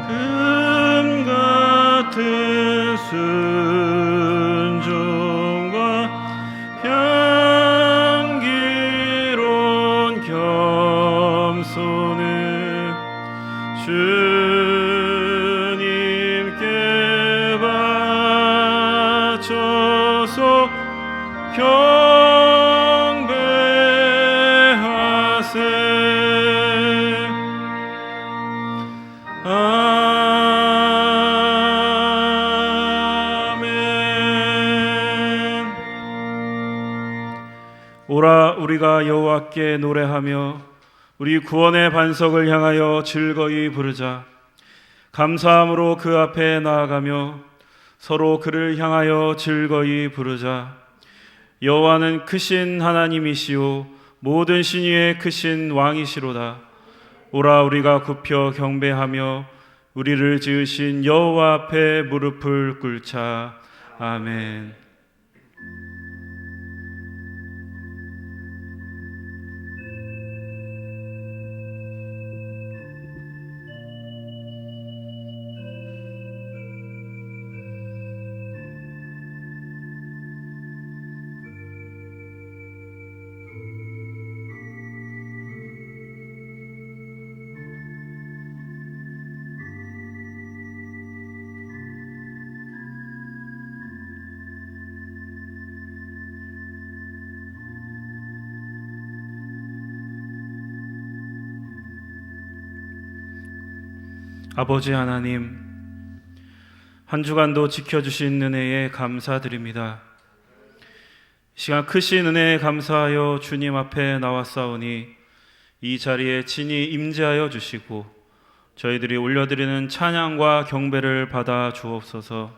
금 같은 순종과 향기로운 겸손을 주님께 바쳐서 경배하세. 아멘. 오라, 우리가 여호와께 노래하며 우리 구원의 반석을 향하여 즐거이 부르자. 감사함으로 그 앞에 나아가며 서로 그를 향하여 즐거이 부르자. 여호와는 크신 하나님이시오 모든 신 위에 크신 왕이시로다. 오라, 우리가 굽혀 경배하며 우리를 지으신 여호와 앞에 무릎을 꿇자. 아멘. 아버지 하나님, 한 주간도 지켜주신 은혜에 감사드립니다. 시간 크신 은혜에 감사하여 주님 앞에 나왔사오니 이 자리에 친히 임재하여 주시고 저희들이 올려드리는 찬양과 경배를 받아 주옵소서.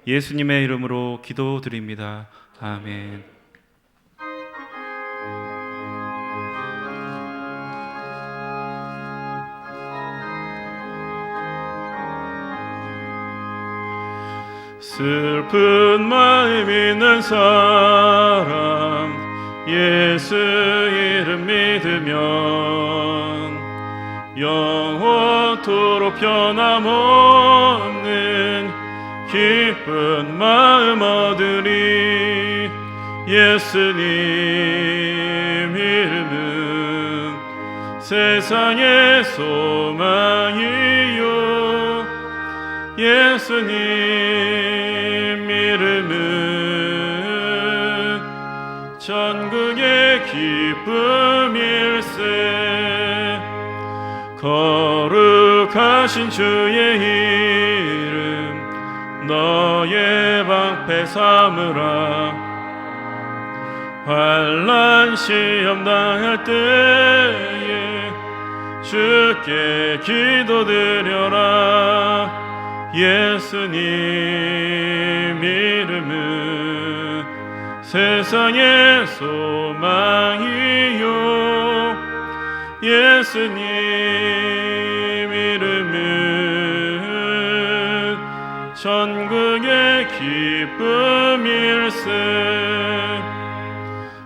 예수님의 이름으로 기도드립니다. 아멘. 슬픈 마음 있는 사람 예수 이름 믿으면 영원토록 변함없는 기쁜 마음 얻으리. 예수님 이름은 세상의 소망이요 예수님 이름은 전국의 기쁨일세. 거룩하신 주의 이름 너의 방패 삼으라. 환난 시험 당할 때에 주께 기도드려라. 예수님 이름은 세상의 소망이요 예수님 이름은 전국의 기쁨일세.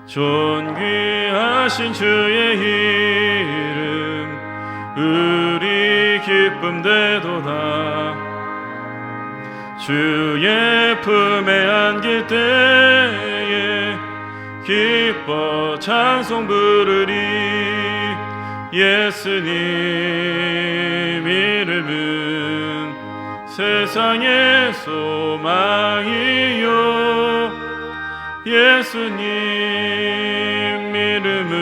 존귀하신 주의 이름 우리 기쁨 되도다. 주의 품에 안길 때에 기뻐 찬송 부르리. 예수님 이름은 세상의 소망이요 예수님 이름은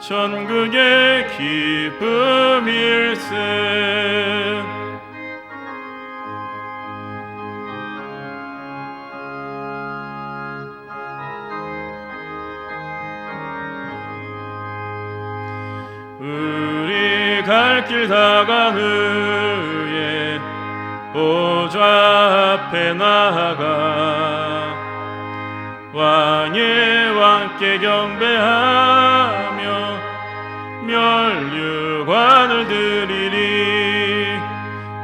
전국의 기쁨일세. 우리 갈 길 다간 후에 보좌 앞에 나아가 왕의 왕께 경배하며 면류관을 드리리.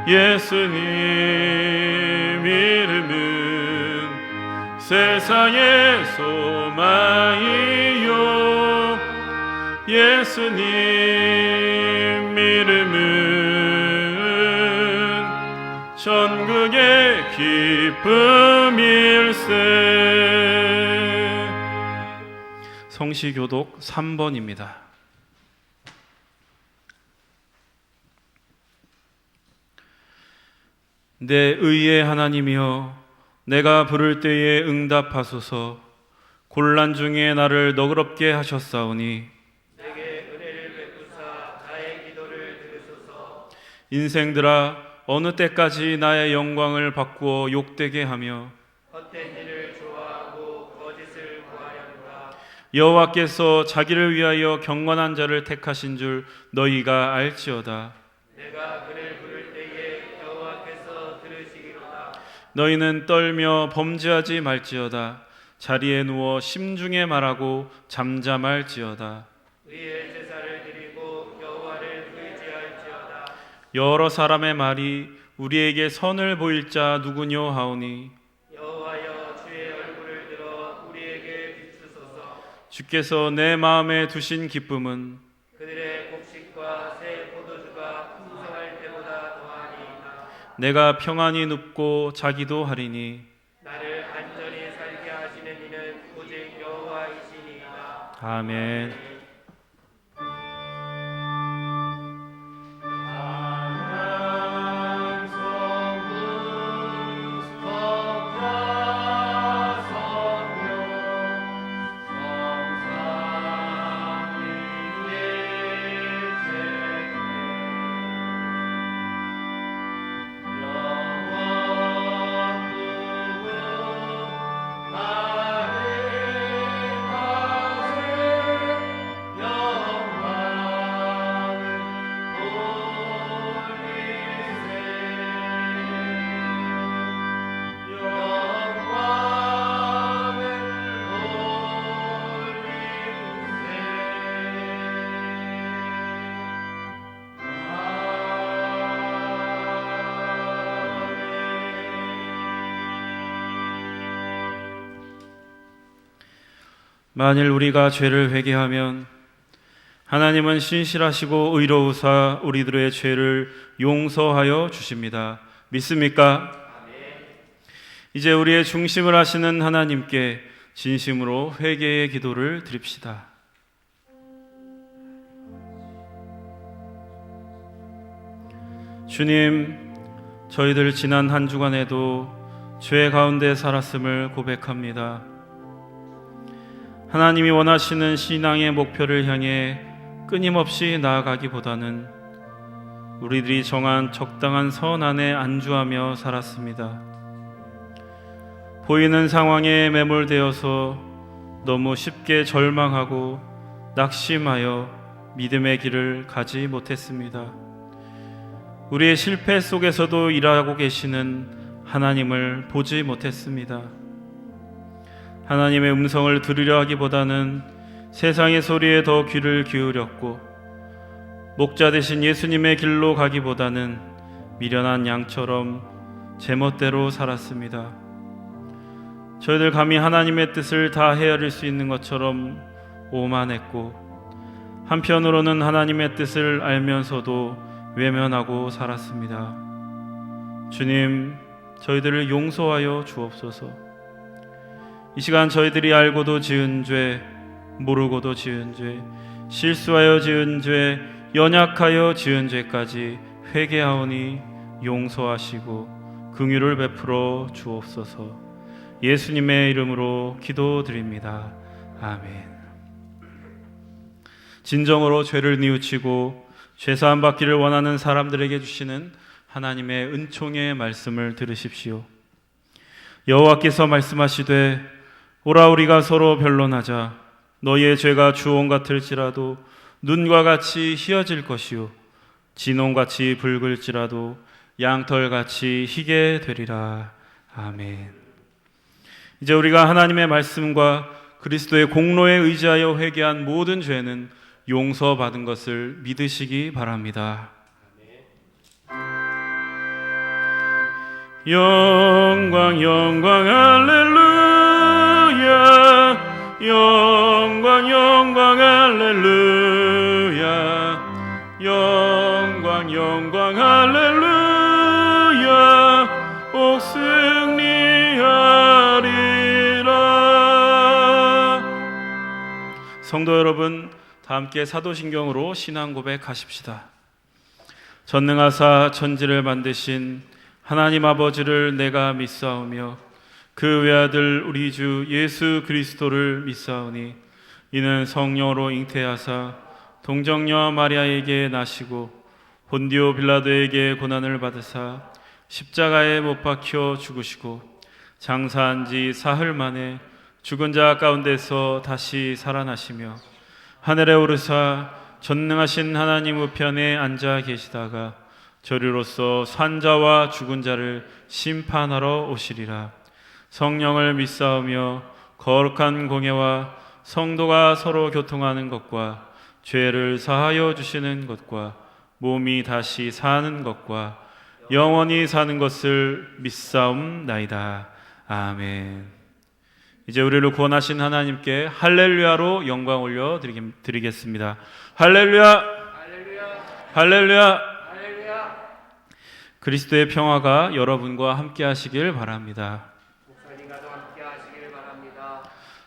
예수님 이름은 세상의 소망이요 예수님 이름은 기쁨일세. 성시교독 3번입니다. 내 의의 하나님이여, 내가 부를 때에 응답하소서. 곤란 중에 나를 너그럽게 하셨사오니 내게 은혜를 베푸사 나의 기도를 들으소서. 인생들아, 어느 때까지 나의 영광을 바꾸어 욕되게 하며 헛된 일을 좋아하고 거짓을 구하려는가. 여호와께서 자기를 위하여 경건한 자를 택하신 줄 너희가 알지어다. 내가 그를 부를 때에 여호와께서 들으시기로다. 너희는 떨며 범죄하지 말지어다. 자리에 누워 심중에 말하고 잠잠할지어다. 의의 제사를 드리고 여호와를 의지할지어다. 여러 사람의 말이 우리에게 선을 보일 자 누구뇨 하오니 여호와여, 주의 얼굴을 들어 우리에게 비추소서. 주께서 내 마음에 두신 기쁨은 그들의 곡식과 새 포도주가 풍성할 때보다 더하니이다. 내가 평안히 눕고 자기도 하리니 나를 안전히 살게 하시는 이는 오직 여호와이시니이다. 아멘. 만일 우리가 죄를 회개하면 하나님은 신실하시고 의로우사 우리들의 죄를 용서하여 주십니다. 믿습니까? 이제 우리의 중심을 하시는 하나님께 진심으로 회개의 기도를 드립시다. 주님, 저희들 지난 한 주간에도 죄 가운데 살았음을 고백합니다. 하나님이 원하시는 신앙의 목표를 향해 끊임없이 나아가기보다는 우리들이 정한 적당한 선 안에 안주하며 살았습니다. 보이는 상황에 매몰되어서 너무 쉽게 절망하고 낙심하여 믿음의 길을 가지 못했습니다. 우리의 실패 속에서도 일하고 계시는 하나님을 보지 못했습니다. 하나님의 음성을 들으려 하기보다는 세상의 소리에 더 귀를 기울였고, 목자 되신 예수님의 길로 가기보다는 미련한 양처럼 제멋대로 살았습니다. 저희들 감히 하나님의 뜻을 다 헤아릴 수 있는 것처럼 오만했고, 한편으로는 하나님의 뜻을 알면서도 외면하고 살았습니다. 주님, 저희들을 용서하여 주옵소서. 이 시간 저희들이 알고도 지은 죄, 모르고도 지은 죄, 실수하여 지은 죄, 연약하여 지은 죄까지 회개하오니 용서하시고 긍휼을 베풀어 주옵소서. 예수님의 이름으로 기도드립니다. 아멘. 진정으로 죄를 뉘우치고 죄사함 받기를 원하는 사람들에게 주시는 하나님의 은총의 말씀을 들으십시오. 여호와께서 말씀하시되 오라 우리가 서로 변론하자. 너희의 죄가 주홍 같을지라도 눈과 같이 희어질 것이요 진홍같이 붉을지라도 양털같이 희게 되리라. 아멘. 이제 우리가 하나님의 말씀과 그리스도의 공로에 의지하여 회개한 모든 죄는 용서받은 것을 믿으시기 바랍니다. 영광 영광 할렐루야, 영광 영광 할렐루야, 영광 영광 할렐루야. 옥스 성도 여러분, 다 함께 사도신경으로 신앙 고백하십시다. 전능하사 천지를 만드신 하나님 아버지를 내가 믿사오며 그 외아들 우리 주 예수 그리스도를 믿사오니 이는 성령으로 잉태하사 동정녀 마리아에게 나시고 본디오 빌라도에게 고난을 받으사 십자가에 못 박혀 죽으시고 장사한 지 사흘 만에 죽은 자 가운데서 다시 살아나시며 하늘에 오르사 전능하신 하나님 우편에 앉아 계시다가 저리로서 산자와 죽은 자를 심판하러 오시리라. 성령을 믿사오며 거룩한 공예와 성도가 서로 교통하는 것과 죄를 사하여 주시는 것과 몸이 다시 사는 것과 영원히 사는 것을 믿사옵나이다. 아멘. 이제 우리를 구원하신 하나님께 할렐루야로 영광 올려 드리겠습니다. 할렐루야, 할렐루야, 할렐루야. 할렐루야. 그리스도의 평화가 여러분과 함께 하시길 바랍니다. 목사님과도 함께 하시길 바랍니다.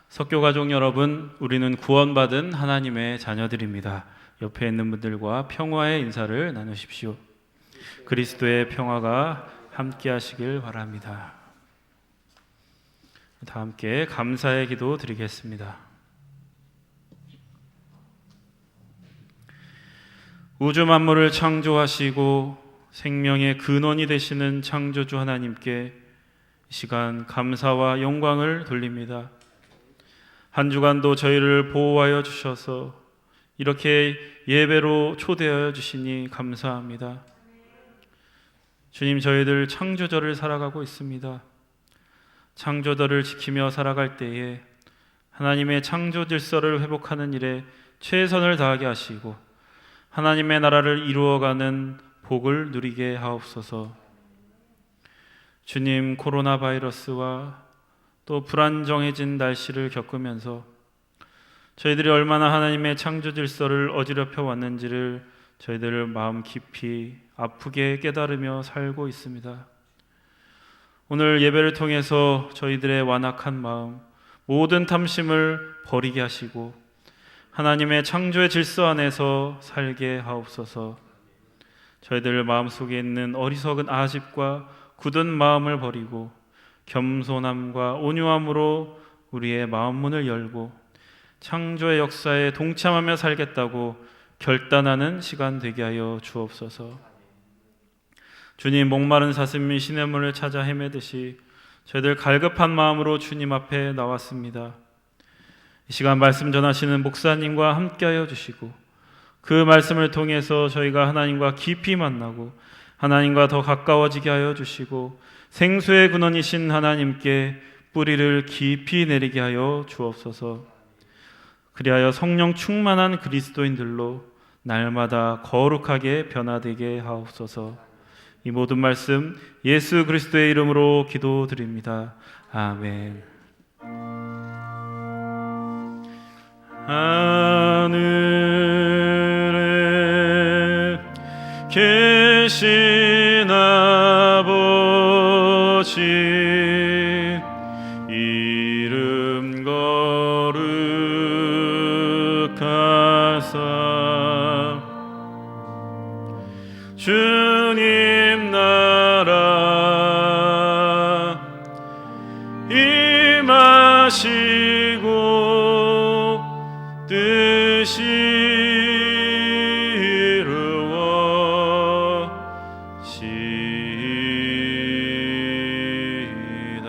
석교가족 여러분, 우리는 구원받은 하나님의 자녀들입니다. 옆에 있는 분들과 평화의 인사를 나누십시오. 그리스도의 평화가 함께 하시길 바랍니다. 다 함께 감사의 기도 드리겠습니다. 우주 만물을 창조하시고 생명의 근원이 되시는 창조주 하나님께 이 시간 감사와 영광을 돌립니다. 한 주간도 저희를 보호하여 주셔서 이렇게 예배로 초대하여 주시니 감사합니다. 주님, 저희들 창조절을 살아가고 있습니다. 창조절을 지키며 살아갈 때에 하나님의 창조 질서를 회복하는 일에 최선을 다하게 하시고 하나님의 나라를 이루어가는 복을 누리게 하옵소서. 주님, 코로나 바이러스와 또 불안정해진 날씨를 겪으면서 저희들이 얼마나 하나님의 창조 질서를 어지럽혀 왔는지를 저희들 마음 깊이 아프게 깨달으며 살고 있습니다. 오늘 예배를 통해서 저희들의 완악한 마음, 모든 탐심을 버리게 하시고 하나님의 창조의 질서 안에서 살게 하옵소서. 저희들 마음속에 있는 어리석은 아집과 굳은 마음을 버리고 겸손함과 온유함으로 우리의 마음 문을 열고 창조의 역사에 동참하며 살겠다고 결단하는 시간 되게 하여 주옵소서. 주님, 목마른 사슴이 시냇물을 찾아 헤매듯이 저희들 갈급한 마음으로 주님 앞에 나왔습니다. 이 시간 말씀 전하시는 목사님과 함께하여 주시고 그 말씀을 통해서 저희가 하나님과 깊이 만나고 하나님과 더 가까워지게 하여 주시고 생수의 근원이신 하나님께 뿌리를 깊이 내리게 하여 주옵소서. 그리하여 성령 충만한 그리스도인들로 날마다 거룩하게 변화되게 하옵소서. 이 모든 말씀 예수 그리스도의 이름으로 기도드립니다. 아멘. 하늘에 계신 아버지 이름 거룩하사 주님 나라 임하시고 뜻이 이루어지이다.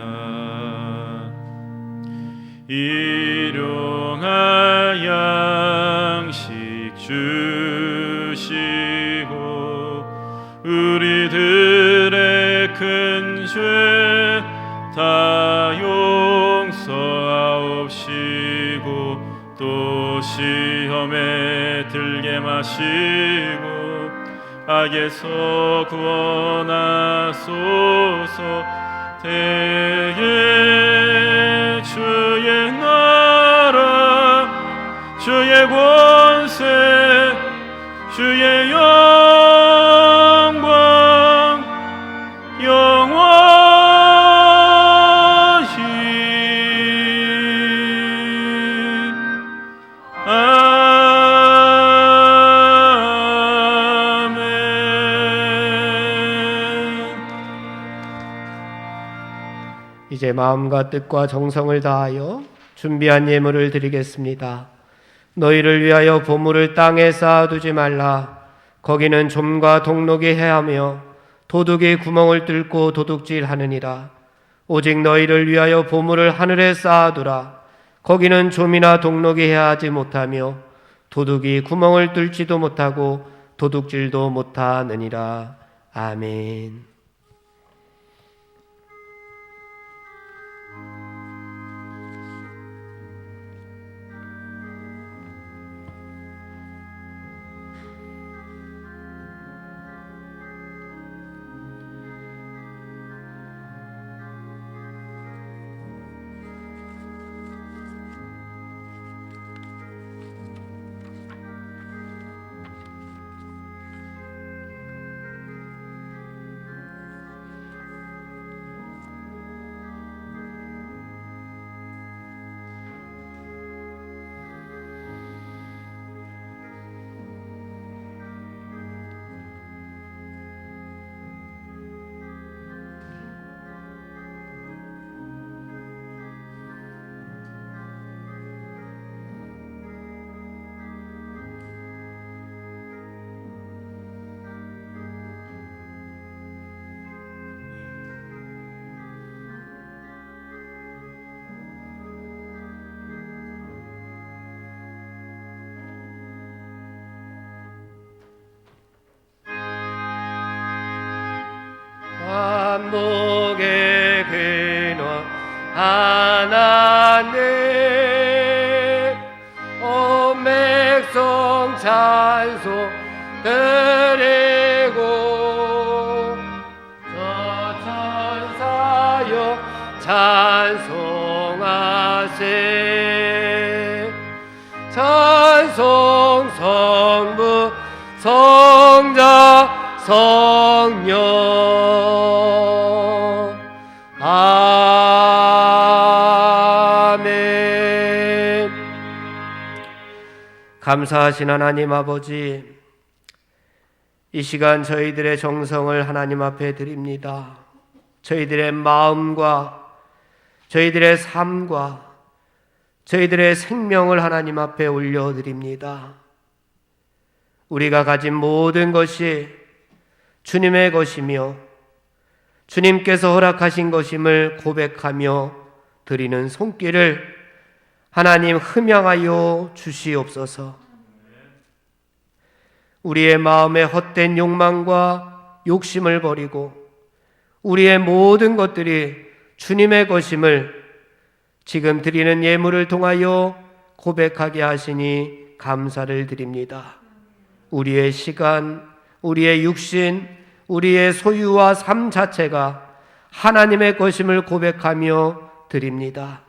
일용할 양식 주시고 우리들의 큰 죄 다 용서하옵시고 또 시험에 들게 마시고 악에서 구원하소서. 대개 주의 나라 주의 권세 주의 영광 영원히 이제 마음과 뜻과 정성을 다하여 준비한 예물을 드리겠습니다. 너희를 위하여 보물을 땅에 쌓아두지 말라. 거기는 좀과 동록이 해하며 도둑이 구멍을 뚫고 도둑질하느니라. 오직 너희를 위하여 보물을 하늘에 쌓아두라. 거기는 좀이나 동록이 해하지 못하며 도둑이 구멍을 뚫지도 못하고 도둑질도 못하느니라. 아멘. 반복의 근원 하나님, 온 백성 찬송 드리고 저 천사여 찬송하세. 찬송 성부 성자 성령. 아멘. 감사하신 하나님 아버지, 이 시간 저희들의 정성을 하나님 앞에 드립니다. 저희들의 마음과 저희들의 삶과 저희들의 생명을 하나님 앞에 올려드립니다. 우리가 가진 모든 것이 주님의 것이며 주님께서 허락하신 것임을 고백하며 드리는 손길을 하나님 흠양하여 주시옵소서. 우리의 마음의 헛된 욕망과 욕심을 버리고 우리의 모든 것들이 주님의 것임을 지금 드리는 예물을 통하여 고백하게 하시니 감사를 드립니다. 우리의 시간, 우리의 육신, 우리의 소유와 삶 자체가 하나님의 것임을 고백하며 드립니다.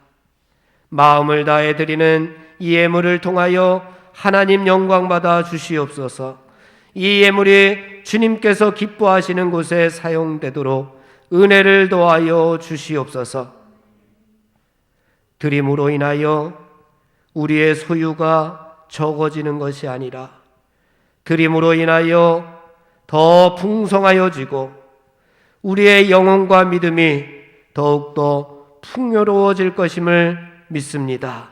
마음을 다해 드리는 이 예물을 통하여 하나님 영광받아 주시옵소서. 이 예물이 주님께서 기뻐하시는 곳에 사용되도록 은혜를 더하여 주시옵소서. 드림으로 인하여 우리의 소유가 적어지는 것이 아니라 드림으로 인하여 더 풍성하여지고 우리의 영혼과 믿음이 더욱더 풍요로워질 것임을 믿습니다.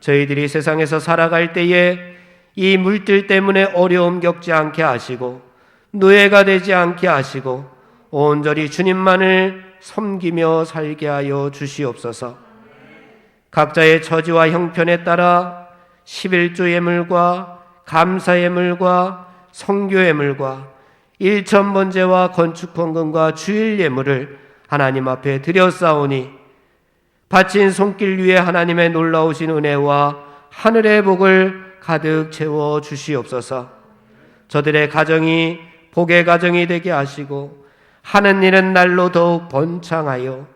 저희들이 세상에서 살아갈 때에 이 물질 때문에 어려움 겪지 않게 하시고 노예가 되지 않게 하시고 온전히 주님만을 섬기며 살게 하여 주시옵소서. 각자의 처지와 형편에 따라 11조 예물과 감사 예물과 성교 예물과 일천번제와 건축헌금과 주일 예물을 하나님 앞에 드렸사오니 바친 손길 위에 하나님의 놀라우신 은혜와 하늘의 복을 가득 채워 주시옵소서. 저들의 가정이 복의 가정이 되게 하시고 하는 일은 날로 더욱 번창하여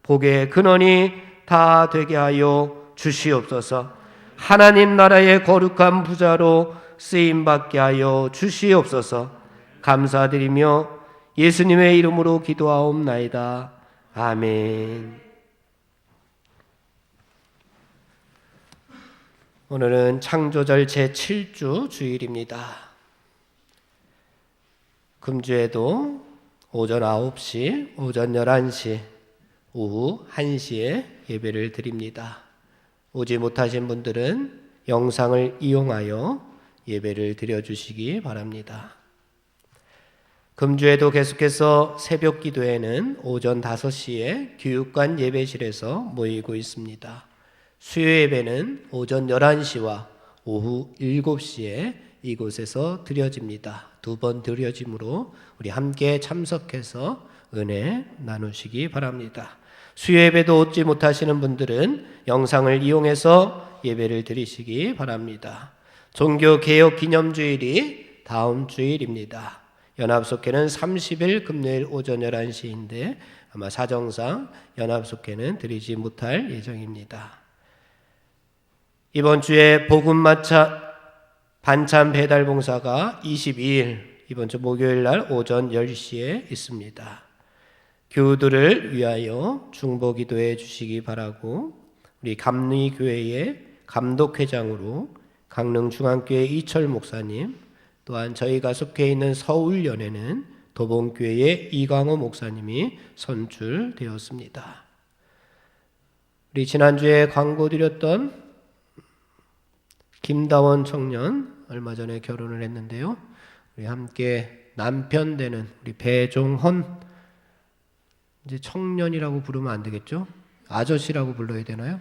복의 근원이 다 되게 하여 주시옵소서. 하나님 나라의 거룩한 부자로 쓰임받게 하여 주시옵소서. 감사드리며 예수님의 이름으로 기도하옵나이다. 아멘. 오늘은 창조절 제7주 주일입니다. 금주에도 오전 9시, 오전 11시, 오후 1시에 예배를 드립니다. 오지 못하신 분들은 영상을 이용하여 예배를 드려주시기 바랍니다. 금주에도 계속해서 새벽 기도회는 오전 5시에 교육관 예배실에서 모이고 있습니다. 수요 예배는 오전 11시와 오후 7시에 이곳에서 드려집니다. 2번 드려짐으로 우리 함께 참석해서 은혜 나누시기 바랍니다. 수요 예배도 오지 못하시는 분들은 영상을 이용해서 예배를 드리시기 바랍니다. 종교개혁 기념주일이 다음 주일입니다. 연합속회는 30일 금요일 오전 11시인데 아마 사정상 연합속회는 드리지 못할 예정입니다. 이번 주에 복음마차 반찬 배달 봉사가 22일 이번 주 목요일 날 오전 10시에 있습니다. 교우들을 위하여 중보 기도해 주시기 바라고 우리 감리교회의 감독회장으로 강릉중앙교회 이철 목사님, 또한 저희가 속해 있는 서울연회는 도봉교회의 이광호 목사님이 선출되었습니다. 우리 지난주에 광고 드렸던 김다원 청년 얼마 전에 결혼을 했는데요. 우리 함께 남편 되는 우리 배종헌, 이제 청년이라고 부르면 안 되겠죠? 아저씨라고 불러야 되나요?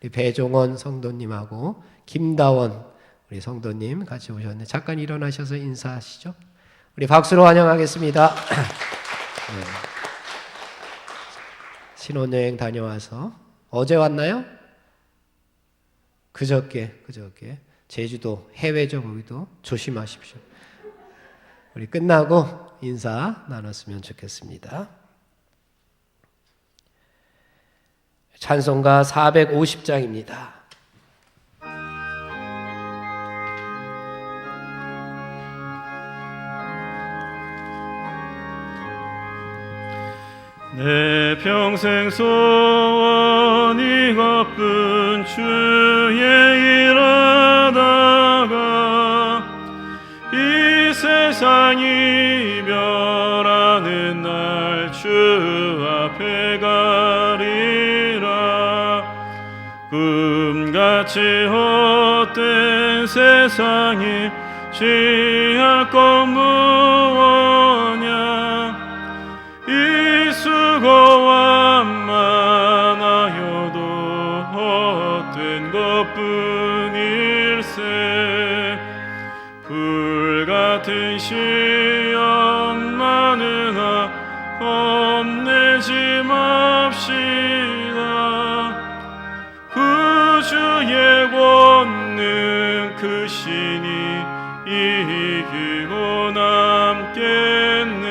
우리 배종헌 성도님하고 김다원 우리 성도님 같이 오셨는데 잠깐 일어나셔서 인사하시죠. 우리 박수로 환영하겠습니다. 네. 신혼여행 다녀와서 어제 왔나요? 그저께 제주도 해외죠. 거기도 조심하십시오. 우리 끝나고 인사 나눴으면 좋겠습니다. 찬송가 450장입니다. 내 평생 소원이 가쁜 주의 일하다가 이 세상 이별하는 날 주 앞에 가리라. 꿈같이 헛된 세상에 취할 것 무엇냐. 이 수고와 많아여도 헛된 것뿐일세. 불같은 시험 많으나 겁내지 맙시다. 구주의 권능 크시니 이기고 남겠네.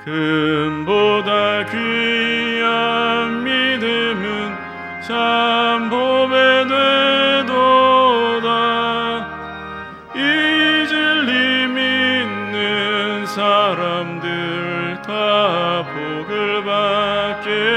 금보다 귀한 믿음은 참 보배 되도다. 이 진리 믿는 사람들 다 복을 받겠네.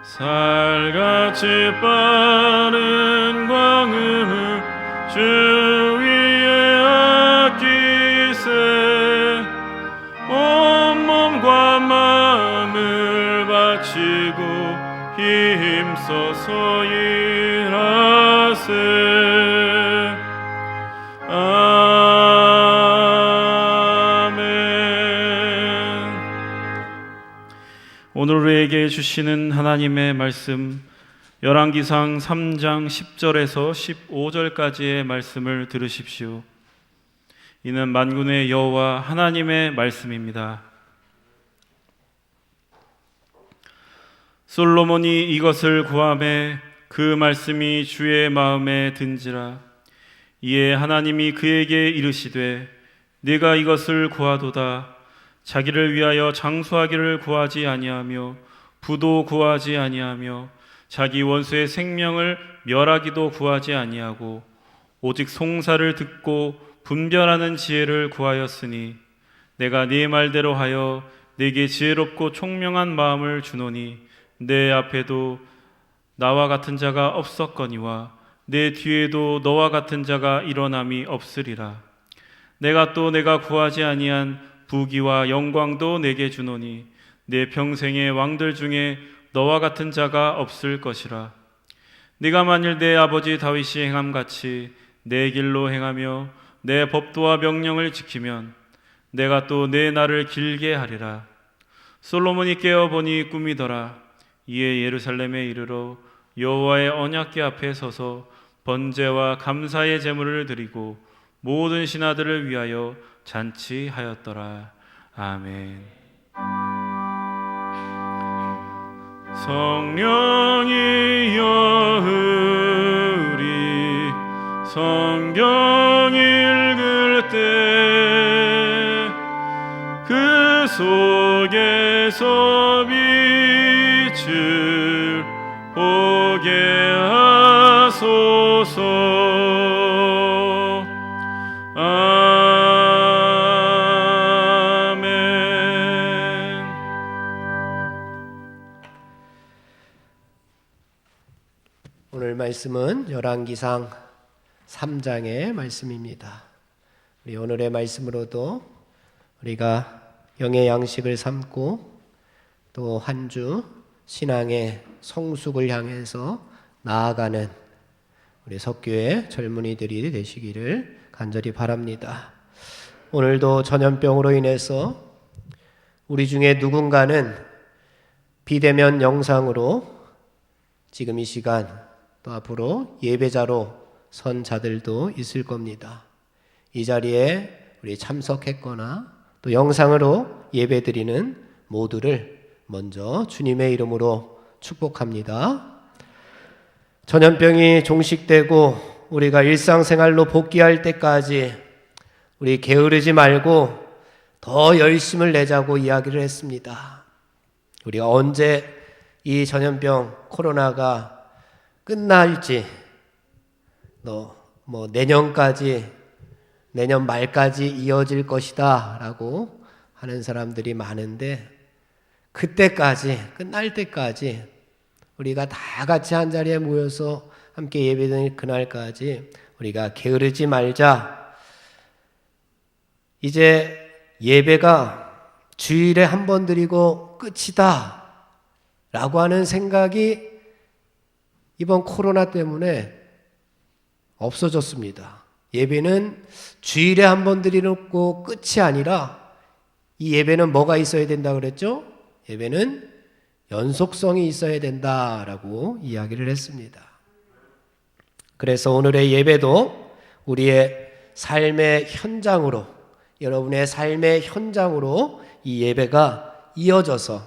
살같이 빠른 광음을 주 위에 아끼세. 온 몸과 마음을 바치고 힘써서 일하세. 오늘 우리에게 주시는 하나님의 말씀 열왕기상 3장 10절에서 15절까지의 말씀을 들으십시오. 이는 만군의 여호와 하나님의 말씀입니다. 솔로몬이 이것을 구하매 그 말씀이 주의 마음에 든지라. 이에 하나님이 그에게 이르시되 네가 이것을 구하도다. 자기를 위하여 장수하기를 구하지 아니하며 부도 구하지 아니하며 자기 원수의 생명을 멸하기도 구하지 아니하고 오직 송사를 듣고 분별하는 지혜를 구하였으니 내가 네 말대로 하여 네게 지혜롭고 총명한 마음을 주노니 내 앞에도 나와 같은 자가 없었거니와 내 뒤에도 너와 같은 자가 일어남이 없으리라. 내가 또 내가 구하지 아니한 부귀와 영광도 내게 주노니 내 평생의 왕들 중에 너와 같은 자가 없을 것이라. 네가 만일 내 아버지 다윗이 행함같이 내 길로 행하며 내 법도와 명령을 지키면 내가 또 내 날을 길게 하리라. 솔로몬이 깨어보니 꿈이더라. 이에 예루살렘에 이르러 여호와의 언약궤 앞에 서서 번제와 감사의 제물을 드리고 모든 신하들을 위하여 잔치하였더라. 아멘. 성령이 여으리 성경 읽을 때 그 속에서 빛을 보게 하소서. 아멘. 오늘 말씀은 열왕기상 3장의 말씀입니다. 우리 오늘의 말씀으로도 우리가 영의 양식을 삼고 또 한 주 신앙의 성숙을 향해서 나아가는 우리 석교의 젊은이들이 되시기를 간절히 바랍니다. 오늘도 전염병으로 인해서 우리 중에 누군가는 비대면 영상으로 지금 이 시간 또 앞으로 예배자로 선 자들도 있을 겁니다. 이 자리에 우리 참석했거나 또 영상으로 예배드리는 모두를 먼저 주님의 이름으로 축복합니다. 전염병이 종식되고 우리가 일상생활로 복귀할 때까지 우리 게으르지 말고 더 열심을 내자고 이야기를 했습니다. 우리가 언제 이 전염병 코로나가 끝날지 내년 말까지 이어질 것이다 라고 하는 사람들이 많은데 그때까지 끝날 때까지 우리가 다 같이 한 자리에 모여서 함께 예배드리는 그날까지 우리가 게으르지 말자. 이제 예배가 주일에 한 번 드리고 끝이다 라고 하는 생각이 이번 코로나 때문에 없어졌습니다. 예배는 주일에 한 번 드리고 끝이 아니라 이 예배는 뭐가 있어야 된다 그랬죠? 예배는 연속성이 있어야 된다라고 이야기를 했습니다. 그래서 오늘의 예배도 우리의 삶의 현장으로, 여러분의 삶의 현장으로 이 예배가 이어져서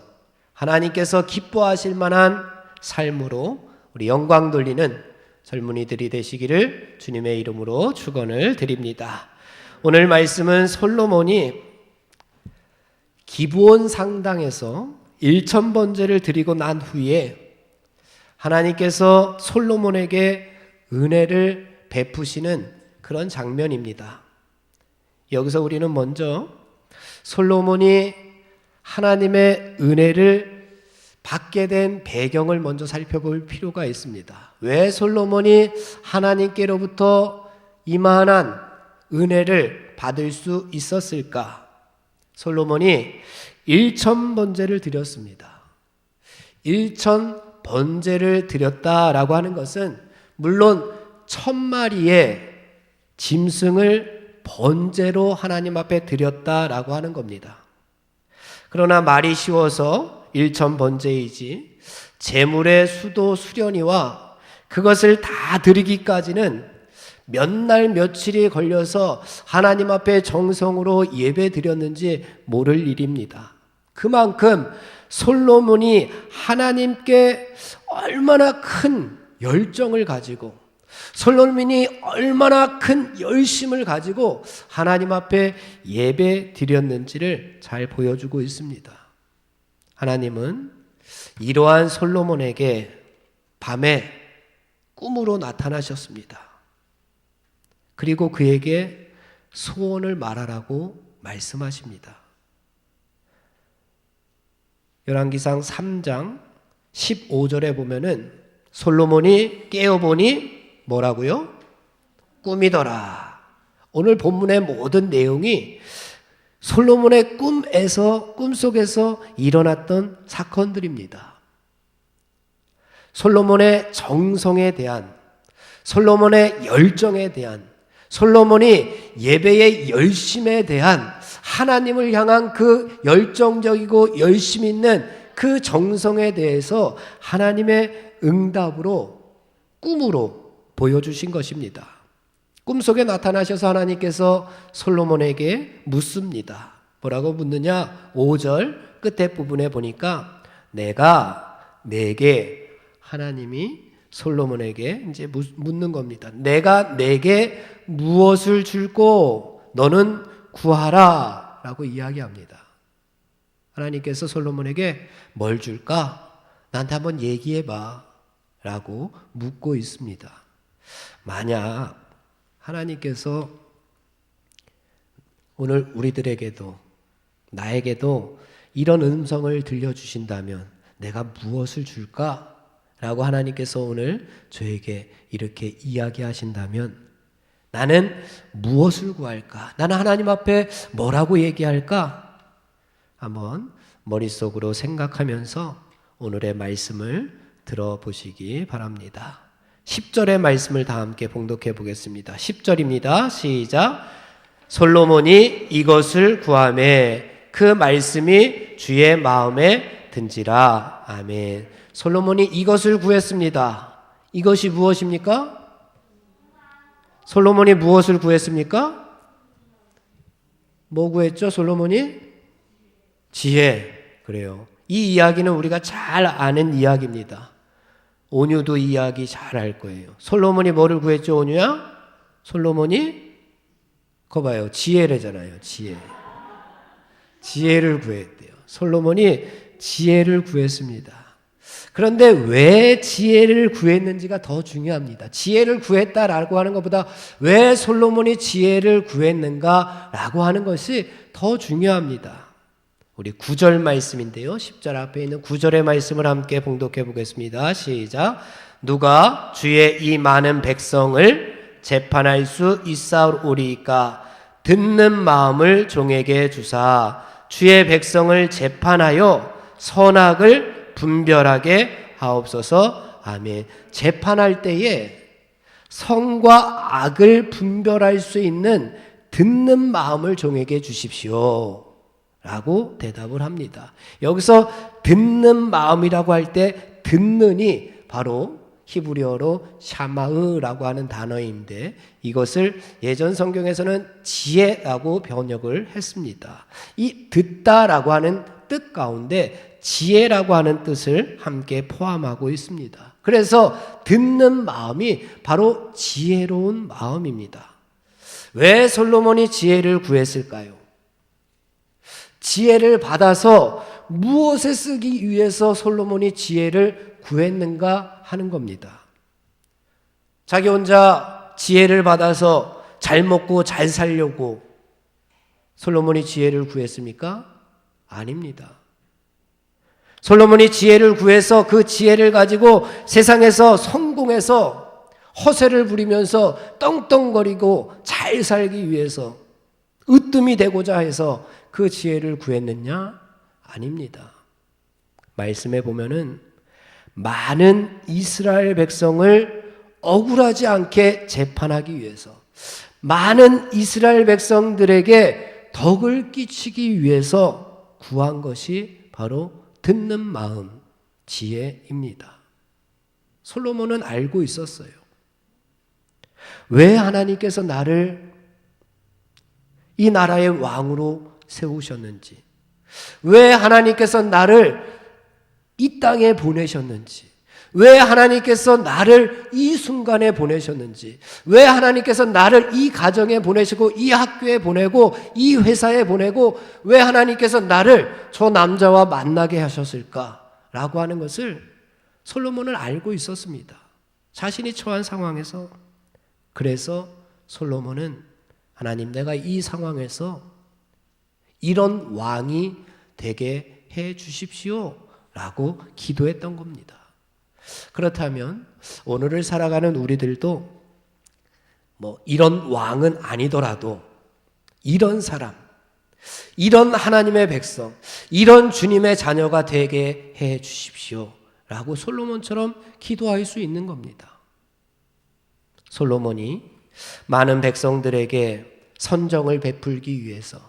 하나님께서 기뻐하실 만한 삶으로 우리 영광 돌리는 젊은이들이 되시기를 주님의 이름으로 축원을 드립니다. 오늘 말씀은 솔로몬이 기브온 상당에서 1,000번제를 드리고 난 후에 하나님께서 솔로몬에게 은혜를 베푸시는 그런 장면입니다. 여기서 우리는 먼저 솔로몬이 하나님의 은혜를 받게 된 배경을 먼저 살펴볼 필요가 있습니다. 왜 솔로몬이 하나님께로부터 이만한 은혜를 받을 수 있었을까? 솔로몬이 1,000번제를 드렸습니다. 1,000번제를 드렸다라고 하는 것은 물론 1,000마리의 짐승을 번제로 하나님 앞에 드렸다라고 하는 겁니다. 그러나 말이 쉬워서 1,000번제이지 제물의 수도 수련이와 그것을 다 드리기까지는 몇 날 며칠이 걸려서 하나님 앞에 정성으로 예배 드렸는지 모를 일입니다. 그만큼 솔로몬이 하나님께 얼마나 큰 열정을 가지고 솔로몬이 얼마나 큰 열심을 가지고 하나님 앞에 예배 드렸는지를 잘 보여주고 있습니다. 하나님은 이러한 솔로몬에게 밤에 꿈으로 나타나셨습니다. 그리고 그에게 소원을 말하라고 말씀하십니다. 열왕기상 3장 15절에 보면은 솔로몬이 깨어보니 뭐라고요? 꿈이더라. 오늘 본문의 모든 내용이 솔로몬의 꿈속에서 일어났던 사건들입니다. 솔로몬의 정성에 대한, 솔로몬의 열정에 대한, 솔로몬이 예배의 열심에 대한 하나님을 향한 그 열정적이고 열심 있는 그 정성에 대해서 하나님의 응답으로, 꿈으로 보여주신 것입니다. 꿈속에 나타나셔서 하나님께서 솔로몬에게 묻습니다. 뭐라고 묻느냐? 5절 끝에 부분에 보니까 내게 하나님이 솔로몬에게 이제 묻는 겁니다. 내가 내게 무엇을 줄고 너는 구하라 라고 이야기합니다. 하나님께서 솔로몬에게 뭘 줄까? 나한테 한번 얘기해봐 라고 묻고 있습니다. 만약 하나님께서 오늘 우리들에게도 나에게도 이런 음성을 들려주신다면 내가 무엇을 줄까? 라고 하나님께서 오늘 저에게 이렇게 이야기하신다면 나는 무엇을 구할까? 나는 하나님 앞에 뭐라고 얘기할까? 한번 머릿속으로 생각하면서 오늘의 말씀을 들어보시기 바랍니다. 10절의 말씀을 다 함께 봉독해 보겠습니다. 10절입니다. 시작. 솔로몬이 이것을 구하매 그 말씀이 주의 마음에 든지라. 아멘. 솔로몬이 이것을 구했습니다. 이것이 무엇입니까? 솔로몬이 무엇을 구했습니까? 뭐 구했죠? 솔로몬이? 지혜. 그래요. 이 이야기는 우리가 잘 아는 이야기입니다. 온유도 이야기 잘 알 거예요. 솔로몬이 뭐를 구했죠, 온유야? 솔로몬이 그거 봐요. 지혜래잖아요. 지혜를 구했대요. 솔로몬이 지혜를 구했습니다. 그런데 왜 지혜를 구했는지가 더 중요합니다. 지혜를 구했다라고 하는 것보다 왜 솔로몬이 지혜를 구했는가라고 하는 것이 더 중요합니다. 우리 9절 말씀인데요. 10절 앞에 있는 9절의 말씀을 함께 봉독해 보겠습니다. 시작. 누가 주의 이 많은 백성을 재판할 수 있사오리이까? 듣는 마음을 종에게 주사 주의 백성을 재판하여 선악을 분별하게 하옵소서. 아멘. 재판할 때에 선과 악을 분별할 수 있는 듣는 마음을 종에게 주십시오 라고 대답을 합니다. 여기서 듣는 마음이라고 할 때 듣는이 바로 히브리어로 샤마으라고 하는 단어인데 이것을 예전 성경에서는 지혜라고 번역을 했습니다. 이 듣다라고 하는 뜻 가운데 지혜라고 하는 뜻을 함께 포함하고 있습니다. 그래서 듣는 마음이 바로 지혜로운 마음입니다. 왜 솔로몬이 지혜를 구했을까요? 지혜를 받아서 무엇에 쓰기 위해서 솔로몬이 지혜를 구했는가 하는 겁니다. 자기 혼자 지혜를 받아서 잘 먹고 잘 살려고 솔로몬이 지혜를 구했습니까? 아닙니다. 솔로몬이 지혜를 구해서 그 지혜를 가지고 세상에서 성공해서 허세를 부리면서 떵떵거리고 잘 살기 위해서 으뜸이 되고자 해서 그 지혜를 구했느냐? 아닙니다. 말씀에 보면은 많은 이스라엘 백성을 억울하지 않게 재판하기 위해서 많은 이스라엘 백성들에게 덕을 끼치기 위해서 구한 것이 바로 듣는 마음, 지혜입니다. 솔로몬은 알고 있었어요. 왜 하나님께서 나를 이 나라의 왕으로 세우셨는지, 왜 하나님께서 나를 이 땅에 보내셨는지, 왜 하나님께서 나를 이 순간에 보내셨는지, 왜 하나님께서 나를 이 가정에 보내시고 이 학교에 보내고 이 회사에 보내고 왜 하나님께서 나를 저 남자와 만나게 하셨을까라고 하는 것을 솔로몬은 알고 있었습니다. 자신이 처한 상황에서. 그래서 솔로몬은 하나님, 내가 이 상황에서 이런 왕이 되게 해 주십시오 라고 기도했던 겁니다. 그렇다면 오늘을 살아가는 우리들도 이런 왕은 아니더라도 이런 사람, 이런 하나님의 백성, 이런 주님의 자녀가 되게 해 주십시오 라고 솔로몬처럼 기도할 수 있는 겁니다. 솔로몬이 많은 백성들에게 선정을 베풀기 위해서,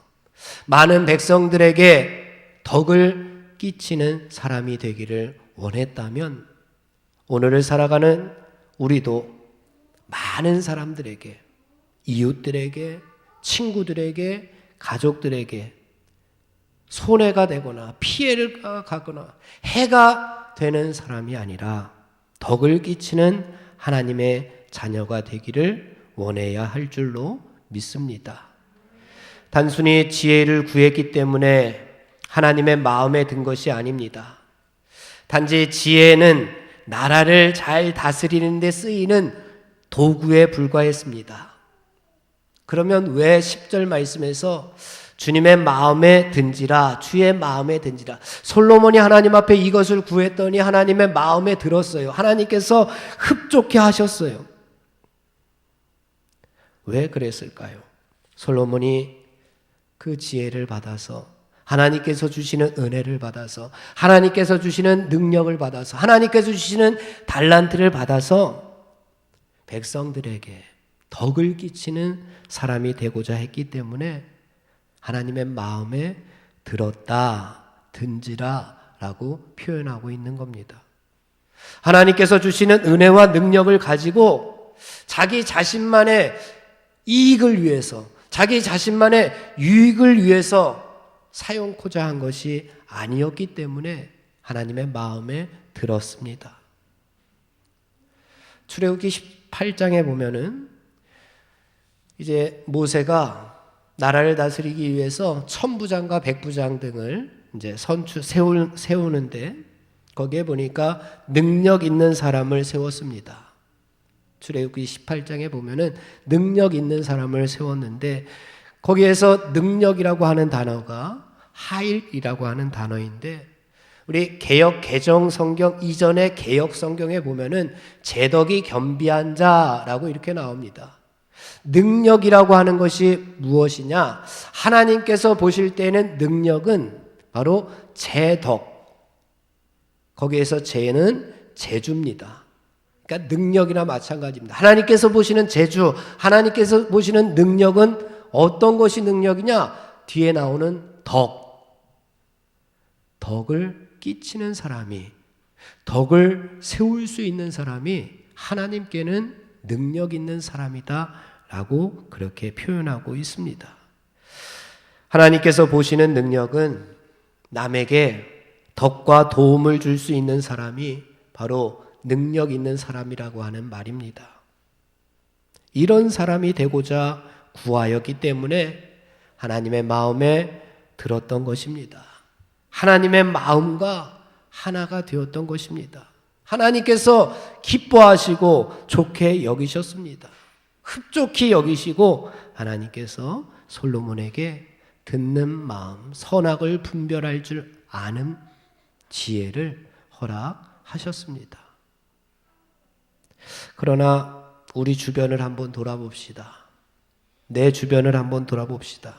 많은 백성들에게 덕을 끼치는 사람이 되기를 원했다면 오늘을 살아가는 우리도 많은 사람들에게, 이웃들에게, 친구들에게, 가족들에게 손해가 되거나 피해를 가거나 해가 되는 사람이 아니라 덕을 끼치는 하나님의 자녀가 되기를 원해야 할 줄로 믿습니다. 단순히 지혜를 구했기 때문에 하나님의 마음에 든 것이 아닙니다. 단지 지혜는 나라를 잘 다스리는 데 쓰이는 도구에 불과했습니다. 그러면 왜 10절 말씀에서 주님의 마음에 든지라, 주의 마음에 든지라, 솔로몬이 하나님 앞에 이것을 구했더니 하나님의 마음에 들었어요. 하나님께서 흡족해 하셨어요. 왜 그랬을까요? 솔로몬이 그 지혜를 받아서, 하나님께서 주시는 은혜를 받아서, 하나님께서 주시는 능력을 받아서, 하나님께서 주시는 달란트를 받아서 백성들에게 덕을 끼치는 사람이 되고자 했기 때문에 하나님의 마음에 들었다, 든지라 라고 표현하고 있는 겁니다. 하나님께서 주시는 은혜와 능력을 가지고 자기 자신만의 이익을 위해서, 자기 자신만의 유익을 위해서 사용코자 한 것이 아니었기 때문에 하나님의 마음에 들었습니다. 출애굽기 18장에 보면은 이제 모세가 나라를 다스리기 위해서 천부장과 백부장 등을 이제 세우는데 거기에 보니까 능력 있는 사람을 세웠습니다. 출애굽기 18장에 보면은 능력 있는 사람을 세웠는데 거기에서 능력이라고 하는 단어가 하일이라고 하는 단어인데 우리 개역 개정 성경 이전의 개역 성경에 보면은 재덕이 겸비한 자라고 이렇게 나옵니다. 능력이라고 하는 것이 무엇이냐? 하나님께서 보실 때는 능력은 바로 재덕. 거기에서 재는 재주입니다. 그러니까 능력이나 마찬가지입니다. 하나님께서 보시는 재주, 하나님께서 보시는 능력은 어떤 것이 능력이냐? 뒤에 나오는 덕. 덕을 끼치는 사람이, 덕을 세울 수 있는 사람이 하나님께는 능력 있는 사람이다 라고 그렇게 표현하고 있습니다. 하나님께서 보시는 능력은 남에게 덕과 도움을 줄 수 있는 사람이 바로 능력 있는 사람이라고 하는 말입니다. 이런 사람이 되고자 구하였기 때문에 하나님의 마음에 들었던 것입니다. 하나님의 마음과 하나가 되었던 것입니다. 하나님께서 기뻐하시고 좋게 여기셨습니다. 흡족히 여기시고 하나님께서 솔로몬에게 듣는 마음, 선악을 분별할 줄 아는 지혜를 허락하셨습니다. 그러나 우리 주변을 한번 돌아봅시다. 내 주변을 한번 돌아봅시다.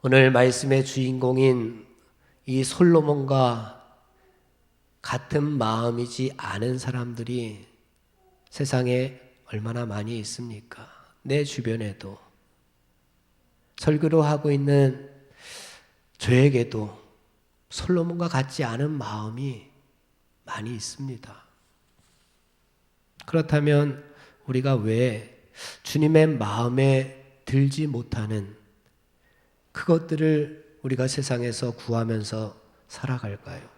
오늘 말씀의 주인공인 이 솔로몬과 같은 마음이지 않은 사람들이 세상에 얼마나 많이 있습니까? 내 주변에도, 설교로 하고 있는 저에게도 솔로몬과 같지 않은 마음이 많이 있습니다. 그렇다면 우리가 왜 주님의 마음에 들지 못하는 그것들을 우리가 세상에서 구하면서 살아갈까요?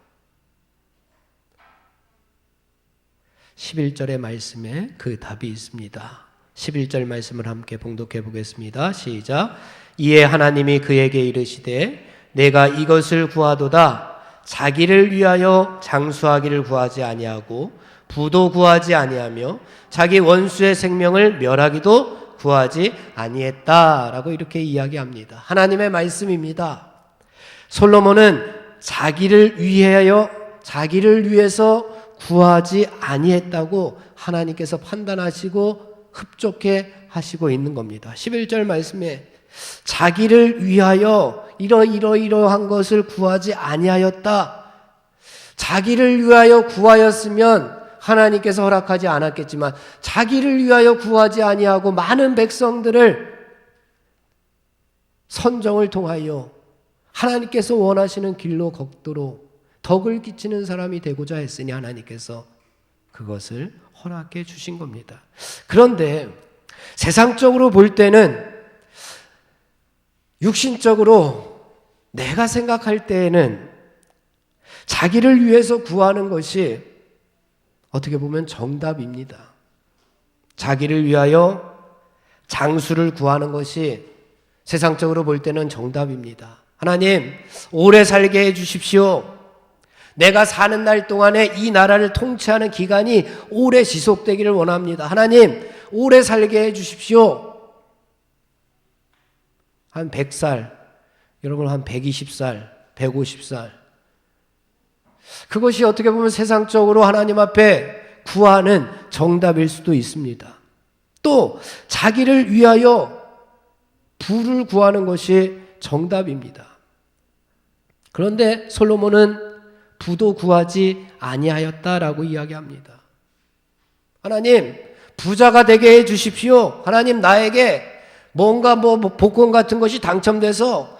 11절의 말씀에 그 답이 있습니다. 11절 말씀을 함께 봉독해 보겠습니다. 시작. 이에 하나님이 그에게 이르시되 내가 이것을 구하도다. 자기를 위하여 장수하기를 구하지 아니하고 부도 구하지 아니하며 자기 원수의 생명을 멸하기도 구하지 아니했다라고 이렇게 이야기합니다. 하나님의 말씀입니다. 솔로몬은 자기를 위하여 자기를 위해서 구하지 아니했다고 하나님께서 판단하시고 흡족해 하시고 있는 겁니다. 11절 말씀에 자기를 위하여 이러이러한 것을 구하지 아니하였다. 자기를 위하여 구하였으면 하나님께서 허락하지 않았겠지만 자기를 위하여 구하지 아니하고 많은 백성들을 선정을 통하여 하나님께서 원하시는 길로 걷도록 덕을 끼치는 사람이 되고자 했으니 하나님께서 그것을 허락해 주신 겁니다. 그런데 세상적으로 볼 때는, 육신적으로 내가 생각할 때에는 자기를 위해서 구하는 것이 어떻게 보면 정답입니다. 자기를 위하여 장수를 구하는 것이 세상적으로 볼 때는 정답입니다. 하나님, 오래 살게 해 주십시오. 내가 사는 날 동안에 이 나라를 통치하는 기간이 오래 지속되기를 원합니다. 하나님, 오래 살게 해 주십시오. 한 100살, 여러분 한 120살, 150살. 그것이 어떻게 보면 세상적으로 하나님 앞에 구하는 정답일 수도 있습니다. 또 자기를 위하여 부를 구하는 것이 정답입니다. 그런데 솔로몬은 부도 구하지 아니하였다라고 이야기합니다. 하나님, 부자가 되게 해 주십시오. 하나님, 나에게 뭔가 복권 같은 것이 당첨돼서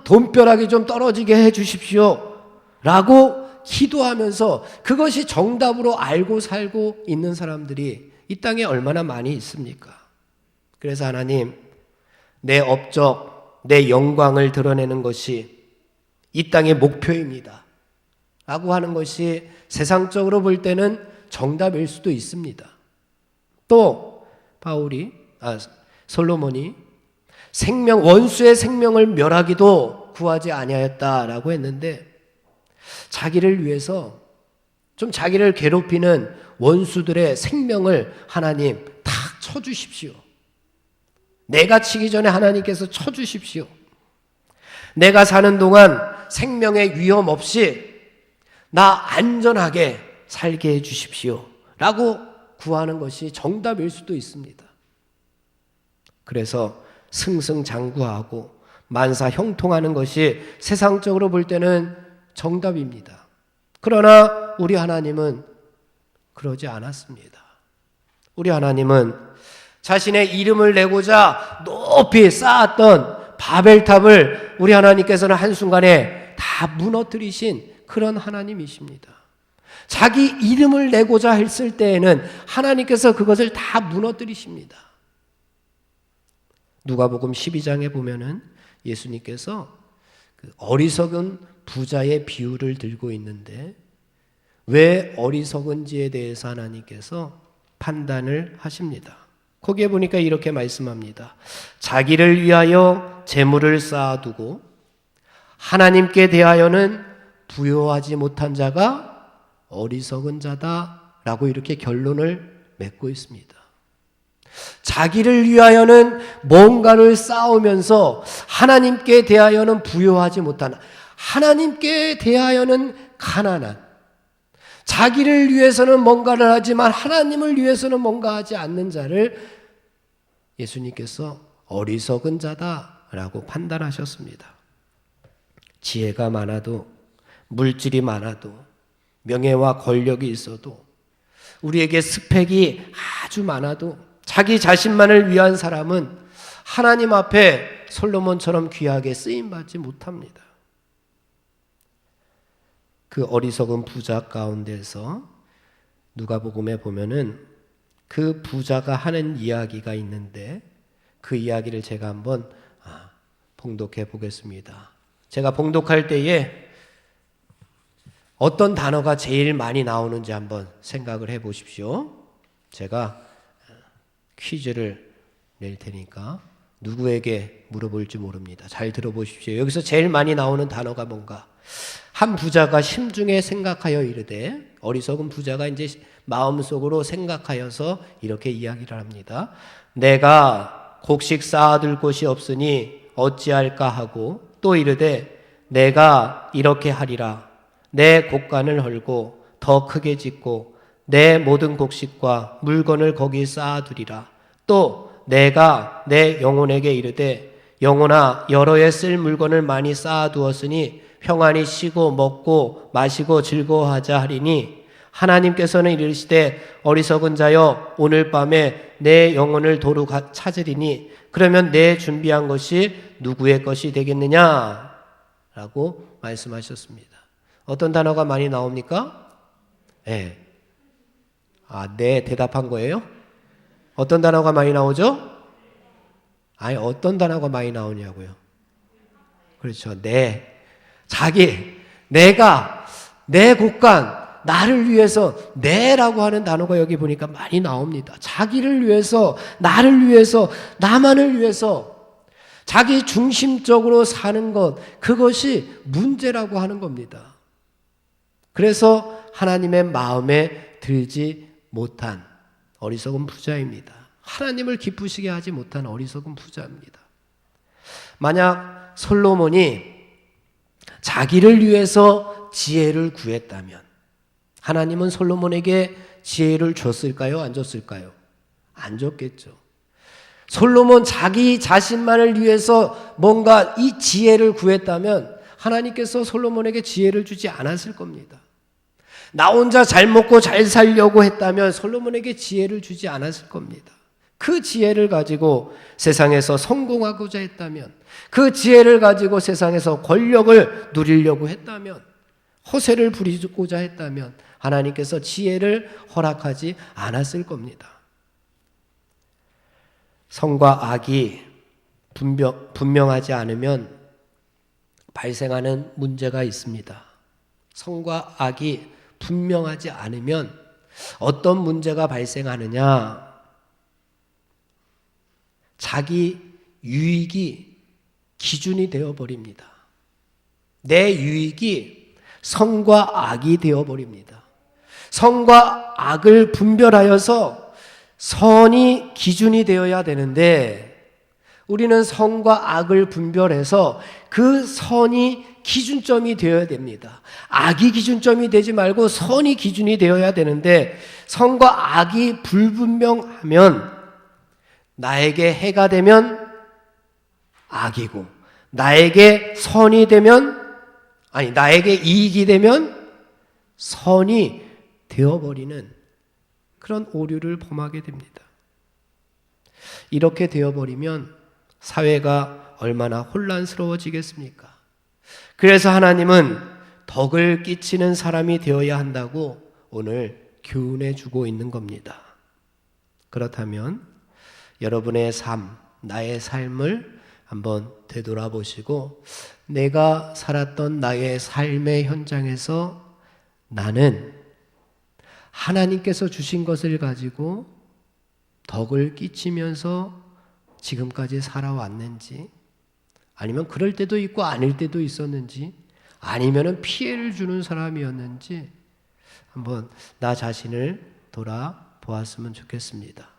돈벼락이 좀 떨어지게 해 주십시오. 라고 기도하면서 그것이 정답으로 알고 살고 있는 사람들이 이 땅에 얼마나 많이 있습니까? 그래서 하나님, 내 업적, 내 영광을 드러내는 것이 이 땅의 목표입니다. 라고 하는 것이 세상적으로 볼 때는 정답일 수도 있습니다. 또 솔로몬이 원수의 생명을 멸하기도 구하지 아니하였다라고 했는데, 자기를 위해서 좀 자기를 괴롭히는 원수들의 생명을 하나님 탁 쳐주십시오. 내가 치기 전에 하나님께서 쳐주십시오. 내가 사는 동안 생명의 위험 없이 나 안전하게 살게 해주십시오. 라고 구하는 것이 정답일 수도 있습니다. 그래서 승승장구하고 만사 형통하는 것이 세상적으로 볼 때는 정답입니다. 그러나 우리 하나님은 그러지 않았습니다. 우리 하나님은 자신의 이름을 내고자 높이 쌓았던 바벨탑을 우리 하나님께서는 한순간에 다 무너뜨리신 그런 하나님이십니다. 자기 이름을 내고자 했을 때에는 하나님께서 그것을 다 무너뜨리십니다. 누가복음 12장에 보면은 예수님께서 그 어리석은 부자의 비유를 들고 있는데, 왜 어리석은지에 대해서 하나님께서 판단을 하십니다. 거기에 보니까 이렇게 말씀합니다. 자기를 위하여 재물을 쌓아두고 하나님께 대하여는 부요하지 못한 자가 어리석은 자다라고 이렇게 결론을 맺고 있습니다. 자기를 위하여는 뭔가를 쌓으면서 하나님께 대하여는 부요하지 못한, 하나님께 대하여는 가난한, 자기를 위해서는 뭔가를 하지만 하나님을 위해서는 뭔가 하지 않는 자를 예수님께서 어리석은 자다라고 판단하셨습니다. 지혜가 많아도, 물질이 많아도, 명예와 권력이 있어도, 우리에게 스펙이 아주 많아도 자기 자신만을 위한 사람은 하나님 앞에 솔로몬처럼 귀하게 쓰임받지 못합니다. 그 어리석은 부자 가운데서 누가복음에 보면은 그 부자가 하는 이야기가 있는데, 그 이야기를 제가 한번 봉독해 보겠습니다. 제가 봉독할 때에 어떤 단어가 제일 많이 나오는지 한번 생각을 해 보십시오. 제가 퀴즈를 낼 테니까 누구에게 물어볼지 모릅니다. 잘 들어보십시오. 여기서 제일 많이 나오는 단어가 뭔가? 한 부자가 심중에 생각하여 이르되, 어리석은 부자가 이제 마음속으로 생각하여서 이렇게 이야기를 합니다. 내가 곡식 쌓아둘 곳이 없으니 어찌할까 하고, 또 이르되 내가 이렇게 하리라. 내 곡간을 헐고 더 크게 짓고 내 모든 곡식과 물건을 거기 쌓아두리라. 또 내가 내 영혼에게 이르되 영혼아 여러 해 쓸 물건을 많이 쌓아두었으니 평안히 쉬고 먹고 마시고 즐거워하자 하리니 하나님께서는 이르시되 어리석은 자여 오늘 밤에 내 영혼을 도로 찾으리니 그러면 내 준비한 것이 누구의 것이 되겠느냐? 라고 말씀하셨습니다. 어떤 단어가 많이 나옵니까? 네. 네 대답한 거예요? 어떤 단어가 많이 나오죠? 아니 어떤 단어가 많이 나오냐고요. 그렇죠. 네. 내가 내 곡간 나를 위해서 내라고 하는 단어가 여기 보니까 많이 나옵니다. 자기를 위해서, 나를 위해서, 나만을 위해서 자기 중심적으로 사는 것, 그것이 문제라고 하는 겁니다. 그래서 하나님의 마음에 들지 못한 어리석은 부자입니다. 하나님을 기쁘시게 하지 못한 어리석은 부자입니다. 만약 솔로몬이 자기를 위해서 지혜를 구했다면 하나님은 솔로몬에게 지혜를 줬을까요? 안 줬을까요? 안 줬겠죠. 솔로몬 자기 자신만을 위해서 뭔가 이 지혜를 구했다면 하나님께서 솔로몬에게 지혜를 주지 않았을 겁니다. 나 혼자 잘 먹고 잘 살려고 했다면 솔로몬에게 지혜를 주지 않았을 겁니다. 그 지혜를 가지고 세상에서 성공하고자 했다면, 그 지혜를 가지고 세상에서 권력을 누리려고 했다면, 허세를 부리고자 했다면 하나님께서 지혜를 허락하지 않았을 겁니다. 선과 악이 분명하지 않으면 발생하는 문제가 있습니다. 선과 악이 분명하지 않으면 어떤 문제가 발생하느냐? 자기 유익이 기준이 되어버립니다. 내 유익이 선과 악이 되어버립니다. 선과 악을 분별하여서 선이 기준이 되어야 되는데 우리는 선과 악을 분별해서 그 선이 기준점이 되어야 됩니다. 악이 기준점이 되지 말고 선이 기준이 되어야 되는데 선과 악이 불분명하면 나에게 해가 되면 악이고 나에게 선이 되면 나에게 이익이 되면 선이 되어버리는 그런 오류를 범하게 됩니다. 이렇게 되어버리면 사회가 얼마나 혼란스러워지겠습니까? 그래서 하나님은 덕을 끼치는 사람이 되어야 한다고 오늘 교훈해 주고 있는 겁니다. 그렇다면 여러분의 삶, 나의 삶을 한번 되돌아보시고 내가 살았던 나의 삶의 현장에서 나는 하나님께서 주신 것을 가지고 덕을 끼치면서 지금까지 살아왔는지, 아니면 그럴 때도 있고 아닐 때도 있었는지, 아니면 피해를 주는 사람이었는지 한번 나 자신을 돌아보았으면 좋겠습니다.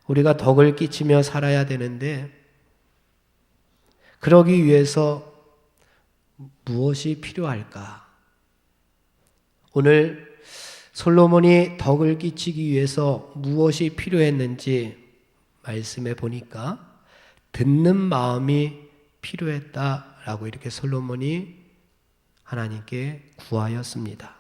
우리가 덕을 끼치며 살아야 되는데 그러기 위해서 무엇이 필요할까? 오늘 솔로몬이 덕을 끼치기 위해서 무엇이 필요했는지 말씀해 보니까 듣는 마음이 필요했다라고 이렇게 솔로몬이 하나님께 구하였습니다.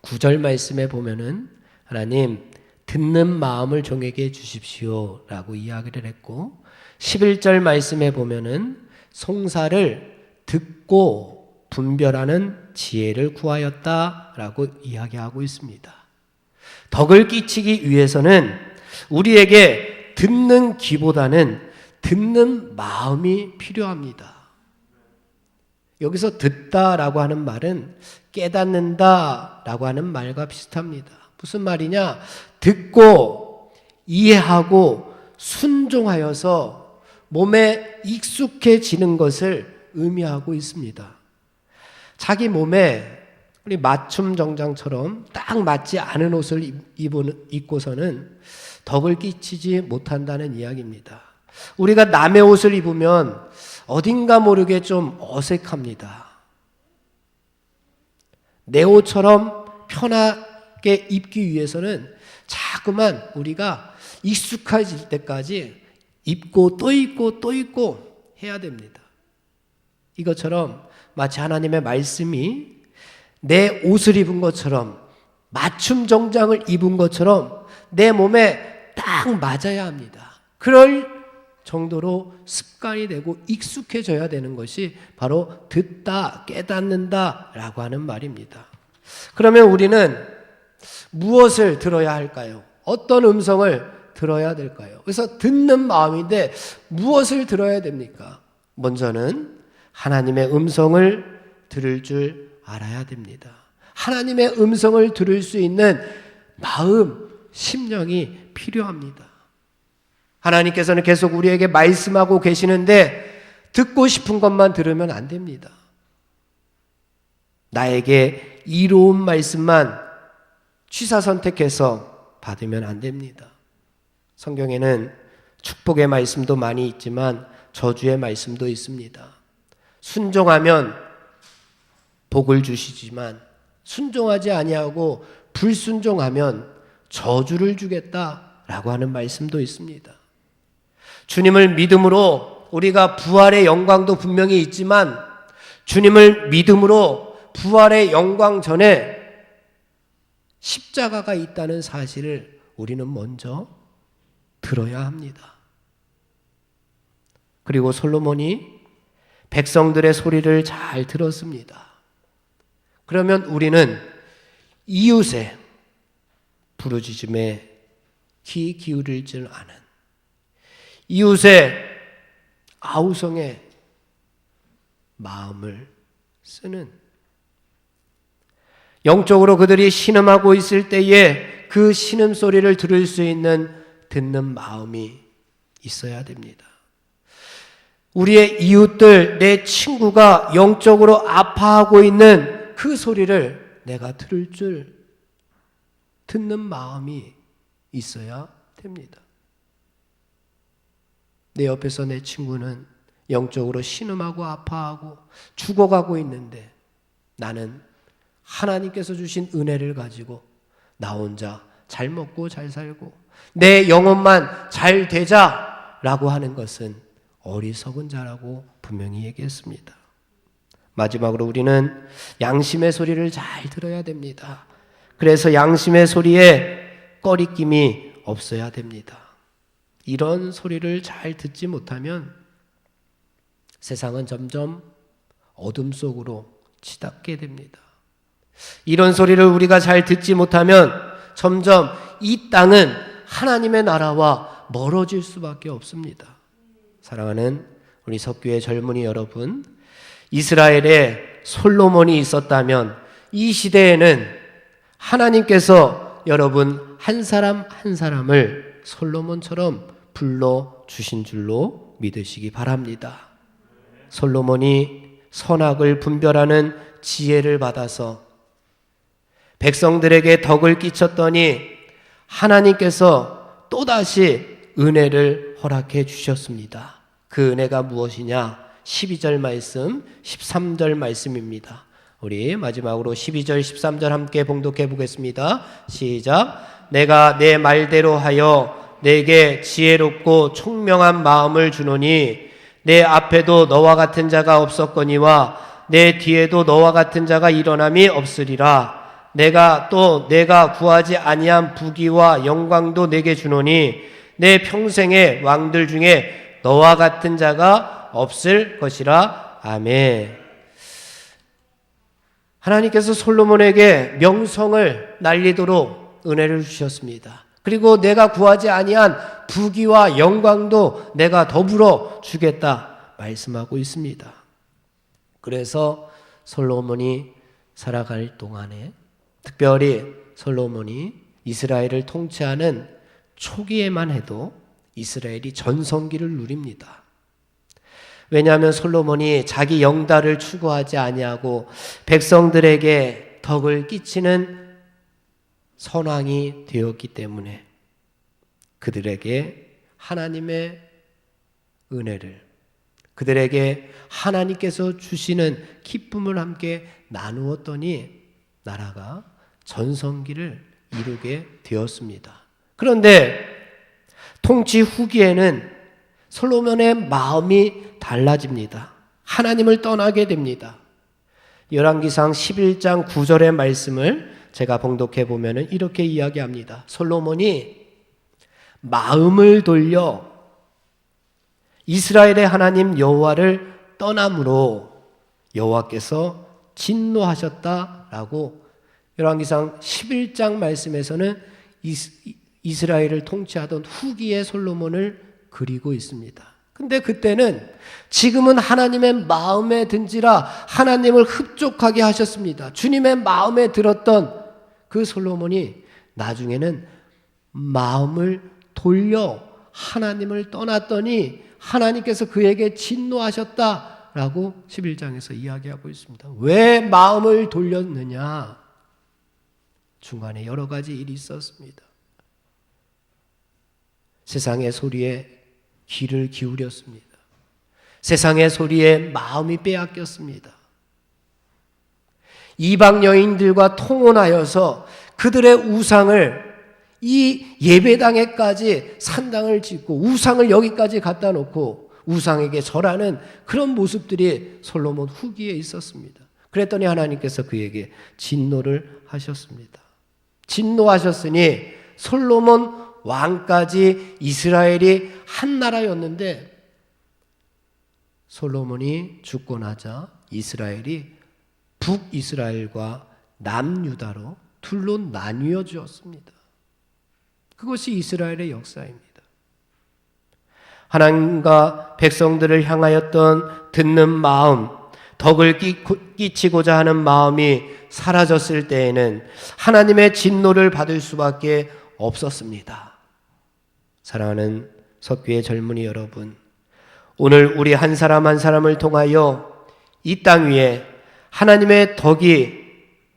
9절 말씀에 보면은 하나님 듣는 마음을 종에게 주십시오 라고 이야기를 했고 11절 말씀에 보면은 송사를 듣고 분별하는 지혜를 구하였다라고 이야기하고 있습니다. 덕을 끼치기 위해서는 우리에게 듣는 귀보다는 듣는 마음이 필요합니다. 여기서 듣다라고 하는 말은 깨닫는다라고 하는 말과 비슷합니다. 무슨 말이냐? 듣고 이해하고 순종하여서 몸에 익숙해지는 것을 의미하고 있습니다. 자기 몸에 우리 맞춤 정장처럼 딱 맞지 않은 옷을 입고서는 덕을 끼치지 못한다는 이야기입니다. 우리가 남의 옷을 입으면 어딘가 모르게 좀 어색합니다. 내 옷처럼 편하게 입기 위해서는 자꾸만 우리가 익숙해질 때까지 입고 또 입고 또 입고 해야 됩니다. 이것처럼 마치 하나님의 말씀이 내 옷을 입은 것처럼, 맞춤 정장을 입은 것처럼 내 몸에 딱 맞아야 합니다. 그럴 정도로 습관이 되고 익숙해져야 되는 것이 바로 듣다, 깨닫는다 라고 하는 말입니다. 그러면 우리는 무엇을 들어야 할까요? 어떤 음성을 들어야 될까요? 그래서 듣는 마음인데 무엇을 들어야 됩니까? 먼저는 하나님의 음성을 들을 줄 알아야 됩니다. 하나님의 음성을 들을 수 있는 마음, 심령이 필요합니다. 하나님께서는 계속 우리에게 말씀하고 계시는데 듣고 싶은 것만 들으면 안 됩니다. 나에게 이로운 말씀만 취사선택해서 받으면 안 됩니다. 성경에는 축복의 말씀도 많이 있지만 저주의 말씀도 있습니다. 순종하면 복을 주시지만 순종하지 아니하고 불순종하면 저주를 주겠다라고 하는 말씀도 있습니다. 주님을 믿음으로 우리가 부활의 영광도 분명히 있지만 주님을 믿음으로 부활의 영광 전에 십자가가 있다는 사실을 우리는 먼저 들어야 합니다. 그리고 솔로몬이 백성들의 소리를 잘 들었습니다. 그러면 우리는 이웃의 부르짖음에 귀 기울일 줄 아는, 이웃의 아우성에 마음을 쓰는, 영적으로 그들이 신음하고 있을 때에 그 신음소리를 들을 수 있는 듣는 마음이 있어야 됩니다. 우리의 이웃들, 내 친구가 영적으로 아파하고 있는 그 소리를 내가 들을 줄 듣는 마음이 있어야 됩니다. 내 옆에서 내 친구는 영적으로 신음하고 아파하고 죽어가고 있는데 나는 하나님께서 주신 은혜를 가지고 나 혼자 잘 먹고 잘 살고 내 영혼만 잘 되자라고 하는 것은 어리석은 자라고 분명히 얘기했습니다. 마지막으로 우리는 양심의 소리를 잘 들어야 됩니다. 그래서 양심의 소리에 꺼리낌이 없어야 됩니다. 이런 소리를 잘 듣지 못하면 세상은 점점 어둠 속으로 치닫게 됩니다. 이런 소리를 우리가 잘 듣지 못하면 점점 이 땅은 하나님의 나라와 멀어질 수밖에 없습니다. 사랑하는 우리 석교의 젊은이 여러분, 이스라엘에 솔로몬이 있었다면 이 시대에는 하나님께서 여러분 한 사람 한 사람을 솔로몬처럼 불러주신 줄로 믿으시기 바랍니다. 솔로몬이 선악을 분별하는 지혜를 받아서 백성들에게 덕을 끼쳤더니 하나님께서 또다시 은혜를 허락해 주셨습니다. 그 은혜가 무엇이냐? 12절 말씀, 13절 말씀입니다. 우리 마지막으로 12절, 13절 함께 봉독해 보겠습니다. 시작. 내가 내 말대로 하여 내게 지혜롭고 총명한 마음을 주노니 내 앞에도 너와 같은 자가 없었거니와 내 뒤에도 너와 같은 자가 일어남이 없으리라. 내가 구하지 아니한 부귀와 영광도 내게 주노니 내 평생의 왕들 중에 너와 같은 자가 없을 것이라. 아멘. 하나님께서 솔로몬에게 명성을 날리도록 은혜를 주셨습니다. 그리고 내가 구하지 아니한 부귀와 영광도 내가 더불어 주겠다 말씀하고 있습니다. 그래서 솔로몬이 살아갈 동안에 특별히 솔로몬이 이스라엘을 통치하는 초기에만 해도 이스라엘이 전성기를 누립니다. 왜냐하면 솔로몬이 자기 영달을 추구하지 아니하고 백성들에게 덕을 끼치는 선왕이 되었기 때문에 그들에게 하나님의 은혜를, 그들에게 하나님께서 주시는 기쁨을 함께 나누었더니 나라가 전성기를 이루게 되었습니다. 그런데 통치 후기에는 솔로몬의 마음이 달라집니다. 하나님을 떠나게 됩니다. 열왕기상 11장 9절의 말씀을 제가 봉독해 보면 이렇게 이야기합니다. 솔로몬이 마음을 돌려 이스라엘의 하나님 여호와를 떠남으로 여호와께서 진노하셨다라고 열왕기상 11장 말씀에서는 이스라엘을 통치하던 후기의 솔로몬을 그리고 있습니다. 근데 그때는 지금은 하나님의 마음에 든지라 하나님을 흡족하게 하셨습니다. 주님의 마음에 들었던 그 솔로몬이 나중에는 마음을 돌려 하나님을 떠났더니 하나님께서 그에게 진노하셨다라고 11장에서 이야기하고 있습니다. 왜 마음을 돌렸느냐? 중간에 여러 가지 일이 있었습니다. 세상의 소리에 귀를 기울였습니다. 세상의 소리에 마음이 빼앗겼습니다. 이방 여인들과 통혼하여서 그들의 우상을 이 예배당에까지 산당을 짓고 우상을 여기까지 갖다 놓고 우상에게 절하는 그런 모습들이 솔로몬 후기에 있었습니다. 그랬더니 하나님께서 그에게 진노를 하셨습니다. 진노하셨으니 솔로몬 왕까지 이스라엘이 한 나라였는데 솔로몬이 죽고 나자 이스라엘이 북이스라엘과 남유다로 둘로 나뉘어 주었습니다. 그것이 이스라엘의 역사입니다. 하나님과 백성들을 향하였던 듣는 마음, 덕을 끼치고자 하는 마음이 사라졌을 때에는 하나님의 진노를 받을 수밖에 없었습니다. 사랑하는 석교의 젊은이 여러분, 오늘 우리 한 사람 한 사람을 통하여 이 땅 위에 하나님의 덕이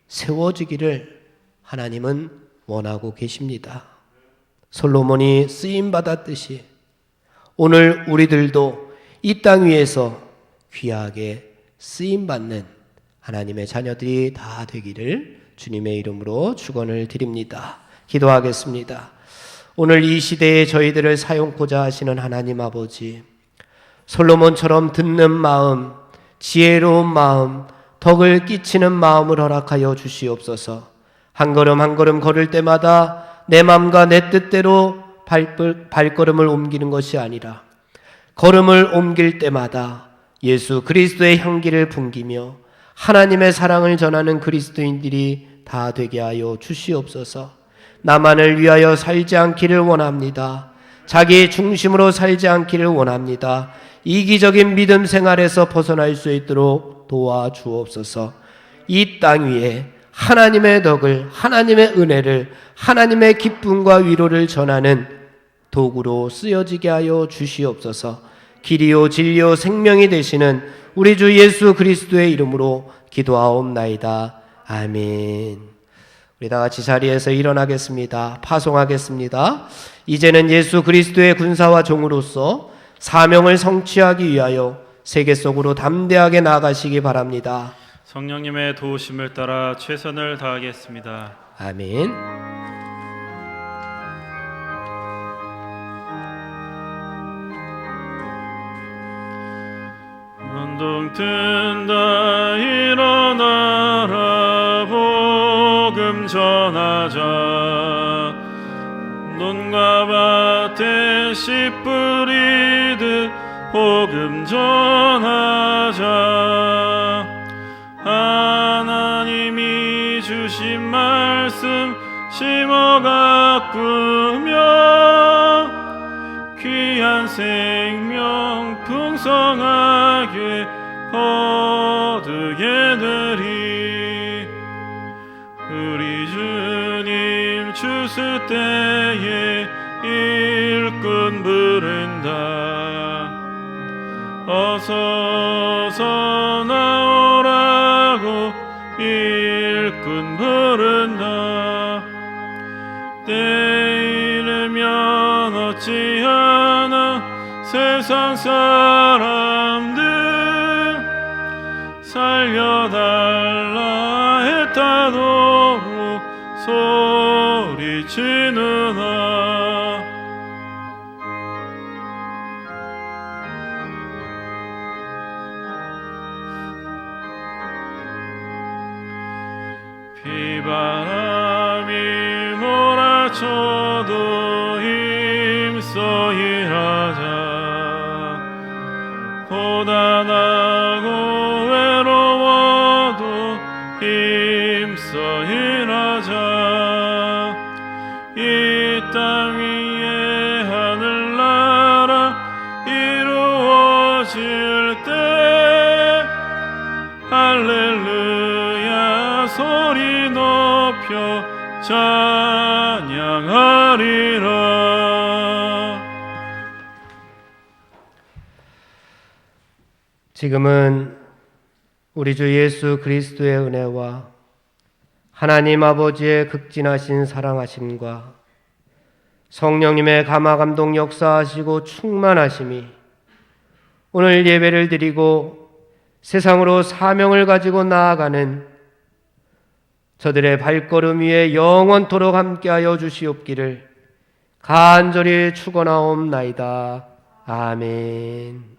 세워지기를 하나님은 원하고 계십니다. 솔로몬이 쓰임받았듯이 오늘 우리들도 이 땅 위에서 귀하게 쓰임받는 하나님의 자녀들이 다 되기를 주님의 이름으로 축원을 드립니다. 기도하겠습니다. 오늘 이 시대에 저희들을 사용코자 하시는 하나님 아버지, 솔로몬처럼 듣는 마음, 지혜로운 마음, 덕을 끼치는 마음을 허락하여 주시옵소서. 한 걸음 한 걸음 걸을 때마다 내 마음과 내 뜻대로 발걸음을 옮기는 것이 아니라 걸음을 옮길 때마다 예수 그리스도의 향기를 풍기며 하나님의 사랑을 전하는 그리스도인들이 다 되게 하여 주시옵소서. 나만을 위하여 살지 않기를 원합니다. 자기 중심으로 살지 않기를 원합니다. 이기적인 믿음 생활에서 벗어날 수 있도록 도와주옵소서. 이 땅 위에 하나님의 덕을, 하나님의 은혜를, 하나님의 기쁨과 위로를 전하는 도구로 쓰여지게 하여 주시옵소서. 길이요 진리요 생명이 되시는 우리 주 예수 그리스도의 이름으로 기도하옵나이다. 아멘. 우리 다 같이 자리에서 일어나겠습니다. 파송하겠습니다. 이제는 예수 그리스도의 군사와 종으로서 사명을 성취하기 위하여 세계 속으로 담대하게 나아가시기 바랍니다. 성령님의 도우심을 따라 최선을 다하겠습니다. 아멘. 운동 튼다 일어나라 복음 전하자 논과 밭에 씨 뿌리듯 복음 전하자 하나님이 주신 말씀 심어 가꾸며 귀한 생명 풍성하게 거두게 되리 우리 주님 추수 때에 일꾼 부른다 어서서 나오라고 일꾼 부른다 때 이르면 어찌하나 세상 사람들 살려달라 했다 밤새도록 소리치느라 비바람이 몰아쳐도 힘써 일하자 고단하고 외로워도 힘써 일하자 이 땅 위에 하늘나라 이루어질 때 할렐루야 소리 높여 찬양하리라. 지금은 우리 주 예수 그리스도의 은혜와 하나님 아버지의 극진하신 사랑하심과 성령님의 감화감동 역사하시고 충만하심이 오늘 예배를 드리고 세상으로 사명을 가지고 나아가는 저들의 발걸음 위에 영원토록 함께하여 주시옵기를 간절히 축원하옵나이다. 아멘.